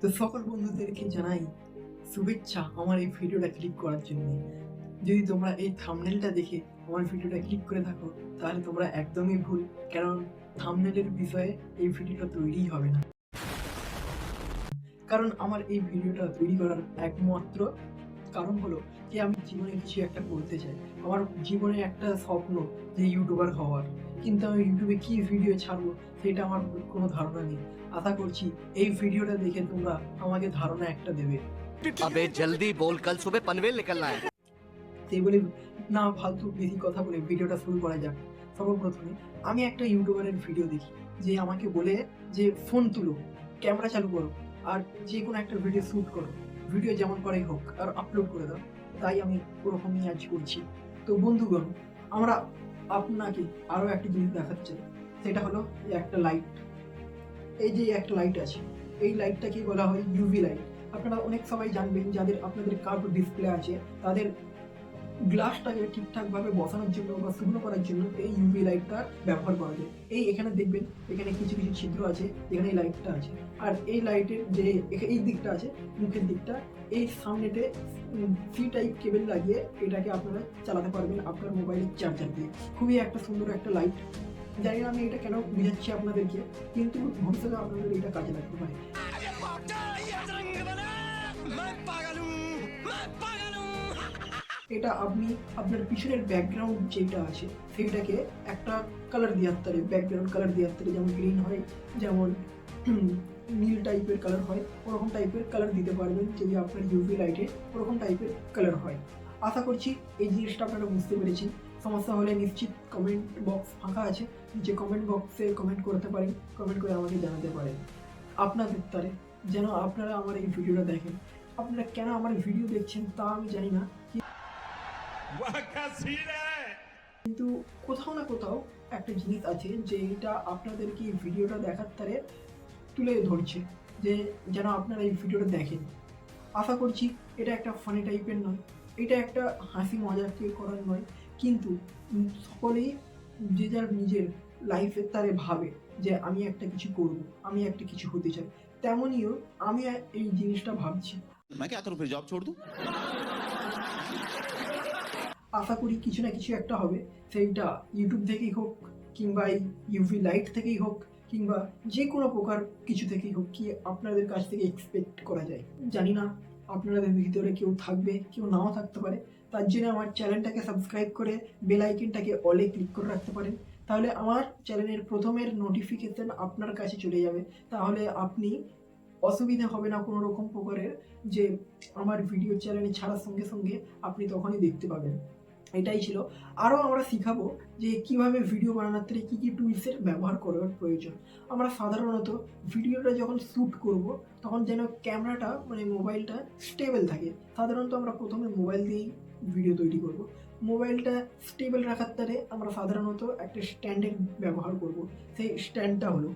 তো সকল বন্ধুদেরকে জানাই শুভেচ্ছা আমার এই ভিডিওটা ক্লিক করার জন্য। যদি তোমরা এই থাম্বনেলটা দেখে আমার ভিডিওটা ক্লিক করে থাকো তাহলে তোমরা একদমই ভুল, কারণ থাম্বনেলের বিষয়ে এই ভিডিওটা তৈরিই হবে না। কারণ আমার এই ভিডিওটা তৈরি করার একমাত্র কারণ হলো যে আমি জীবনে কিছু একটা করতে চাই। আমার জীবনে একটা স্বপ্ন যে ইউটিউবার হওয়ার, কিন্তু আমি ইউটিউবে কি ভিডিও ছাড়বো সেটা আমার কোনো ধারণা নেই। আশা করছি এই ভিডিওটা দেখে তোমরা আমাকে ধারণা একটা দেবে। अबे जल्दी बोल, कल सुबह पनवेल निकलना है। সেই বলে না ফালতু বেশি কথা বলে ভিডিওটা শুরু করা যাক। সর্বপ্রথমে আমি একটা ইউটিউবারের ভিডিও দেখি যে আমাকে বলে যে ফোন তুলো, ক্যামেরা চালু করো, আর যে কোনো একটা ভিডিও শ্যুট করো, ভিডিও যেমন করেই হোক আর আপলোড করে দাও। তাই আমি ওরকমই আজ করছি। তো বন্ধুগণ, আমরা আপনাকে আরও একটা জিনিস দেখাতে চাই, সেটা হলো এই একটা লাইট। এই যে একটা লাইট আছে, এই লাইটটাকে বলা হয় ইউভি লাইট। আপনারা অনেক সবাই জানবেন, যাদের আপনাদের কার্ভ ডিসপ্লে আছে তাদের গ্লাসটাকে ঠিকঠাকভাবে বসানোর জন্য বা শুকনো করার জন্য এই ইউভি লাইটটা ব্যবহার করা যায়। এই এখানে দেখবেন, এখানে কিছু কিছু ছিদ্র আছে, এখানে এই লাইটটা আছে। আর এই লাইটের যে এই দিকটা আছে, মুখের দিকটা, এই সামনেতে সি টাইপ কেবল লাগিয়ে এটাকে আপনারা চালাতে পারবেন আপনার মোবাইলের চার্জার দিয়ে। খুবই একটা সুন্দর একটা লাইট। জানি না আমি এটা কেন বুঝাচ্ছি আপনাদেরকে, কিন্তু ভবিষ্যতে আপনাদের এটা কাজে লাগতে পারে। এটা আপনি আপনার পিছনের ব্যাকগ্রাউন্ড যেটা আছে সেইটাকে একটা কালার দিয়ে আসতে পারে, ব্যাকগ্রাউন্ড কালার দিয়ে আসতে পারে, যেমন গ্রিন হয়, যেমন নীল টাইপের কালার হয়, ওরকম টাইপের কালার দিতে পারবেন যদি আপনার ইউভি লাইটে ওরকম টাইপের কালার হয়। আশা করছি এই জিনিসটা আপনারা বুঝতে পেরেছেন। সমস্যা হলে নিশ্চিত কমেন্ট বক্স ফাঁকা আছে, যে কমেন্ট বক্সে কমেন্ট করতে পারেন, কমেন্ট করে আমাকে জানাতে পারেন আপনাদের তারে, যেন আপনারা আমার এই ভিডিওটা দেখেন। আপনারা কেন আমার ভিডিও দেখছেন তা আমি জানি না, কিন্তু কোথাও না কোথাও একটা জিনিস আছে যে এটা আপনাদেরকে এই ভিডিওটা দেখার তারে তুলে ধরছে, যে যেন আপনারা এই ভিডিওটা দেখেন। আশা করছি এটা একটা ফানি টাইপের নয়, এটা একটা হাসি মজাকে করার নয়, কিন্তু সকলেই যে যার নিজের লাইফের তারে ভাবে যে আমি একটা কিছু করব, আমি একটা কিছু হতে চাই। তেমনিও আমি এই জিনিসটা ভাবছি। मैं क्या करूं फिर जॉब छोड़ दूं? আশা করি কিছু না কিছু একটা হবে, সেইটা ইউটিউব থেকেই হোক, কিংবা এই ইউভি লাইট থেকেই হোক, কিংবা যে কোনো প্রকার কিছু থেকেই হোক, কি আপনাদের কাছ থেকে এক্সপেক্ট করা যায়। জানি না আপনাদের ভিতরে কেউ থাকবে, কেউ নাও থাকতে পারে। তার জন্য আমার চ্যানেলটাকে সাবস্ক্রাইব করে বেল আইকনটাকে অলে ক্লিক করে রাখতে পারেন, তাহলে আমার চ্যানেলের প্রথমের নোটিফিকেশন আপনার কাছে চলে যাবে। তাহলে আপনি অসুবিধা হবে না কোনো রকম প্রকারের, যে আমার ভিডিও চ্যানেলে ছাড়ার সঙ্গে সঙ্গে আপনি তখনই দেখতে পাবেন। এটাই ছিল। আরও আমরা শিখাবো যে কিভাবে ভিডিও বানানোর থেকে কী কী টুলসের ব্যবহার করার প্রয়োজন। আমরা সাধারণত ভিডিওটা যখন শ্যুট করব তখন যেন ক্যামেরাটা মানে মোবাইলটা স্টেবল থাকে। সাধারণত আমরা প্রথমে মোবাইল দিয়েই ভিডিও তৈরি করব। মোবাইলটা স্টেবল রাখার তারে আমরা সাধারণত একটা স্ট্যান্ডের ব্যবহার করব। সেই স্ট্যান্ডটা হলো,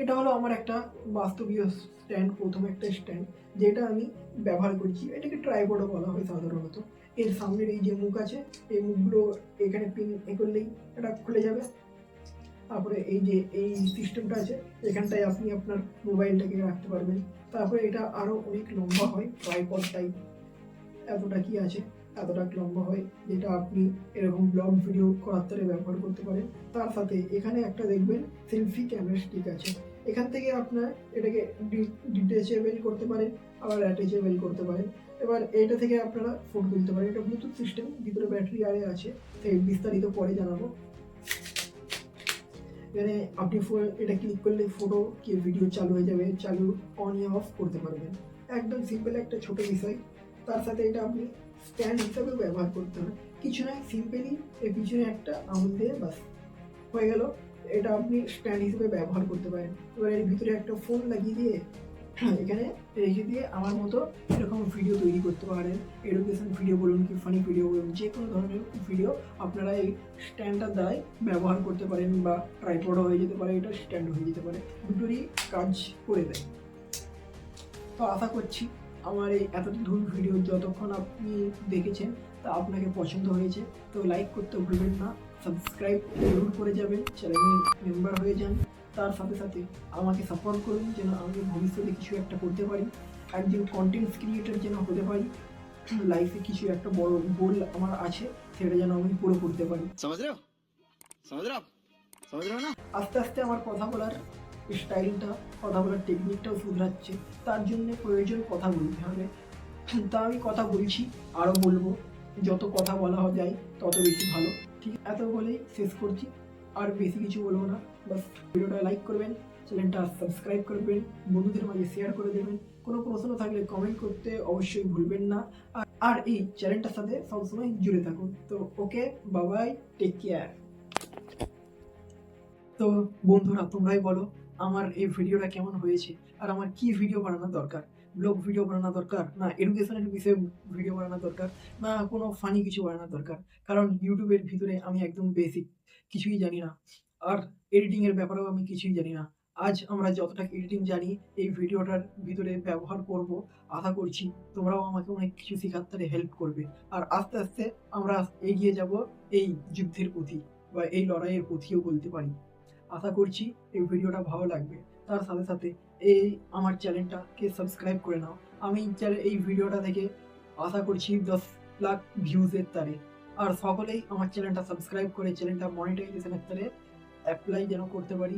এটা হলো আমার একটা বাস্তবীয় স্ট্যান্ড, প্রথম একটা স্ট্যান্ড যেটা আমি ব্যবহার করছি। এটাকে ট্রাইপডও বলা হয় সাধারণত। এর সামনের এই যে মুখ আছে, এই মুখগুলো এখানে পিন করলেই এটা খুলে যাবে। তারপরে এই যে এই সিস্টেমটা আছে, এখানটায় আপনি আপনার মোবাইলটাকে রাখতে পারবেন। তারপরে এটা আরও অনেক লম্বা হয়, ট্রাইপড টাইপ, এতটা কি আছে, এতটা লম্বা হয়, যেটা আপনি এরকম ব্লগ ভিডিও করার তারে ব্যবহার করতে পারেন। তার সাথে এখানে একটা দেখবেন সেলফি ক্যামেরা স্টিক আছে, এখান থেকে আপনার এটাকে ডিটেচেবল করতে পারেন, আবার অ্যাটাচেবল করতে পারেন। এবার এটা থেকে আপনারা ফটো তুলতে পারেন। এটা ব্লুটুথ সিস্টেম, ভিতরে ব্যাটারি আরে আছে, সেই বিস্তারিত পরে জানাবো। এখানে আপনি এটা ক্লিক করলে ফটো কি ভিডিও চালু হয়ে যাবে, চালু অন অফ করতে পারবেন। একদম সিম্পল একটা ছোট বিষয়। তার সাথে এটা আপনি স্ট্যান্ড হিসাবেও ব্যবহার করতে হয়, কিছু নয়, সিম্পলি এর পিছনে একটা আঙুল দিয়ে বাস হয়ে গেল। এটা আপনি স্ট্যান্ড হিসেবে ব্যবহার করতে পারেন। এবার এর ভিতরে একটা ফোন লাগিয়ে দিয়ে এখানে রেখে দিয়ে আমার মতো এরকম ভিডিও তৈরি করতে পারেন। এডুকেশন ভিডিও বলুন কি ফানি ভিডিও বলুন, যে কোনো ধরনের ভিডিও আপনারা এই স্ট্যান্ডটার দ্বারাই ব্যবহার করতে পারেন, বা ট্রাইপডও হয়ে যেতে পারে, এটা স্ট্যান্ড হয়ে যেতে পারে, দুটোরই কাজ করে দেয়। তো আশা করছি আমার এই এতদূর ভিডিও যতক্ষণ আপনি দেখেছেন তা আপনাকে পছন্দ হয়েছে। তো লাইক করতে ভুলবেন না, সাবস্ক্রাইব জরুর করে যাবেন, চ্যানেলের মেম্বার হয়ে যান। তার সাথে সাথে আমাকে সাপোর্ট করুন যেন আমি ভবিষ্যতে কিছু একটা করতে পারি, একজন কন্টেন্ট ক্রিয়েটর যেন হতে পারি, লাইফে কিছু একটা বড় গোল আমার আছে সেটা যেন আমি পুরো করতে পারি। समझ रहे हो समझ रहे हो आप समझ रहे हो ना আস্তে আস্তে আমার কথা বলার স্টাইলটা, কথা বলার টেকনিকটাও শুধরাচ্ছে, তার জন্য প্রয়োজন কথা বলতে হবে। তা আমি কথা বলছি, আরও বলবো, যত কথা বলা যায় তত বেশি ভালো। ঠিক এত বলেই শেষ করছি, আর বেশি কিছু বলবো না। বাস ভিডিওটা লাইক করবেন, চ্যানেলটা সাবস্ক্রাইব করবেন, বন্ধুদের মাঝে শেয়ার করে দেবেন। কোনো প্রশ্ন থাকলে কমেন্ট করতে অবশ্যই ভুলবেন না, আর এই চ্যানেলটার সাথে সবসময় জুড়ে থাকুন। তো ওকে, বাবাই, টেক কেয়ার। তো বন্ধুরা, তোমরাই বলো আমার এই ভিডিওটা কেমন হয়েছে, আর আমার কি ভিডিও বানানো দরকার? ব্লগ ভিডিও বানানো দরকার, না এডুকেশনের বিষয়ে ভিডিও বানানো দরকার, না কোনো ফানি কিছু বানানো দরকার? কারণ ইউটিউবের ভিতরে আমি একদম বেসিক, কিছুই জানি না, আর এডিটিংয়ের ব্যাপারেও আমি কিছুই জানি না। আজ আমরা যতটা এডিটিং জানি এই ভিডিওটার ভিতরে ব্যবহার করব, আশা করছি তোমরাও আমাকে অনেক কিছু শেখাতে হেল্প করবে, আর আস্তে আস্তে আমরা এগিয়ে যাব এই যুদ্ধের প্রতি, বা এই লড়াইয়ের প্রতিও বলতে পারি। আশা করছি এই ভিডিওটা ভালো লাগবে। তার সাথে সাথে এই আমার চ্যানেলটাকে সাবস্ক্রাইব করে নাও। আমি এই ভিডিওটা থেকে আশা করছি 10 লাখ ভিউজের তারে, আর সকলেই আমার চ্যানেলটা সাবস্ক্রাইব করে চ্যানেলটা মনিটাইজেশনের তারে অ্যাপ্লাই যেন করতে পারি।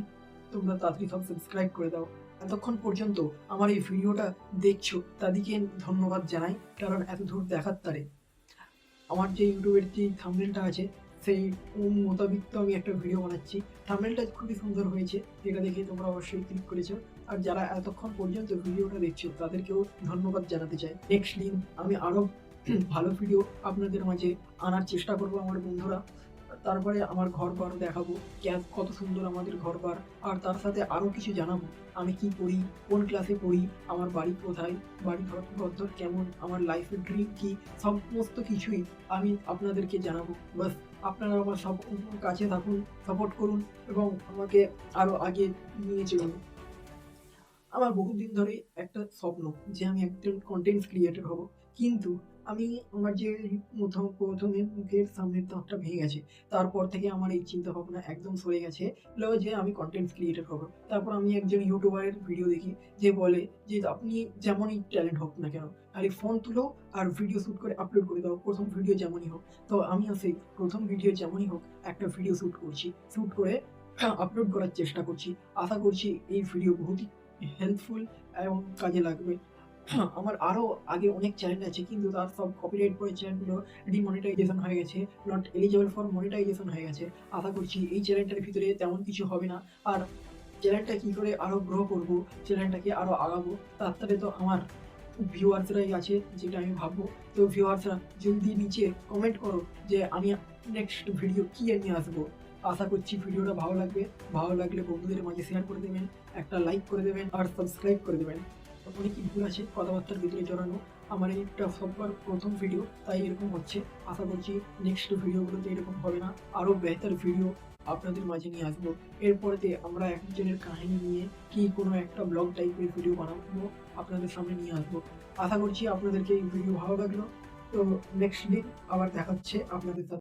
তোমরা তাড়াতাড়ি সব সাবস্ক্রাইব করে দাও। এতক্ষণ পর্যন্ত আমার এই ভিডিওটা দেখছো তাদেরকে ধন্যবাদ জানাই, কারণ এত দূর দেখার তারে আমার যে ইউটিউবের যে থাম্বনেলটা আছে সেই মোতাবিক তো আমি একটা ভিডিও বানাচ্ছি। থাম্বনেলটা খুবই সুন্দর হয়েছে, যেটা দেখে তোমরা অবশ্যই ক্লিক করেছো, আর যারা এতক্ষণ পর্যন্ত ভিডিওটা দেখছো তাদেরকেও ধন্যবাদ জানাতে চাই। নেক্সট দিন আমি আরও ভালো ভিডিও আপনাদের মাঝে আনার চেষ্টা করব আমার বন্ধুরা। তারপরে আমার ঘর দেখাবো, কত সুন্দর আমাদের ঘর, আর তার সাথে আরও কিছু জানাবো, আমি কি করি, কোন ক্লাসে পড়ি, আমার বাড়ি কোথায়, বাড়ি ঘর কেমন, আমার লাইফের ড্রিম কি, সমস্ত কিছুই আমি আপনাদেরকে জানাবো। বাস আপনারা আমার সব কাছে থাকুন, সাপোর্ট করুন, এবং আমাকে আরও আগে নিয়ে চলুন। আমার বহুদিন ধরে একটা স্বপ্ন যে আমি একজন কন্টেন্ট ক্রিয়েটর হব, কিন্তু আমি আমার যে প্রথমে মুখের সামনের দাঁতটা ভেঙে গেছে, তারপর থেকে আমার এই চিন্তা ভাবনা একদম সরে গেছে যে আমি কন্টেন্ট ক্রিয়েটর হব। তারপর আমি একজন ইউটিউবারের ভিডিও দেখি, যে বলে যে আপনি যেমনই ট্যালেন্ট হোক না কেন, আর এই ফোন তুলো আর ভিডিও শ্যুট করে আপলোড করে দাও, প্রথম ভিডিও যেমনই হোক। তো আমিও সেই প্রথম ভিডিও যেমনই হোক একটা ভিডিও শ্যুট করে আপলোড করার চেষ্টা করছি। আশা করছি এই ভিডিও বহুতই হেল্পফুল এবং কাজে লাগবে। আমার আরও আগে অনেক চ্যানেল আছে, কিন্তু তার সব কপিরাইট করে চ্যানেলগুলো ডিমনিটাইজেশন হয়ে গেছে, নট এলিজিবল ফর মনিটাইজেশন হয়ে গেছে। আশা করছি এই চ্যানেলটার ভিতরে তেমন কিছু হবে না, আর চ্যানেলটা কী করে আরও গ্রো করবো, চ্যানেলটাকে আরও আগাবো, তার সাথে তো আমার ভিউয়ার্সরাই আছে, যেটা আমি ভাববো। তো ভিউয়ার্সরা যদি নিচে কমেন্ট করো যে আমি নেক্সট ভিডিও কী নিয়ে আসবো। আশা করছি ভিডিওটা ভালো লাগবে, ভালো লাগলে বন্ধুদের মাঝে শেয়ার করে দেবেন, একটা লাইক করে দেবেন, আর সাবস্ক্রাইব করে দেবেন। অনেকই ভুল আছে কথাবার্তার ভিতরে জড়ানো, আমার এইটা সববার প্রথম ভিডিও, তাই এরকম হচ্ছে। আশা করছি নেক্সট ভিডিওগুলোতে এরকম হবে না, আরও বেহতর ভিডিও আপনাদের মাঝে নিয়ে আসবো। এরপরেতে আমরা একজনের কাহিনী নিয়ে কি কোনো একটা ব্লগ টাইপের ভিডিও বানাবো, আপনাদের সামনে নিয়ে আসবো। আশা করছি আপনাদেরকে এই ভিডিও ভালো লাগলো। তো নেক্সট দিন আবার দেখা হচ্ছে আপনাদের সাথে।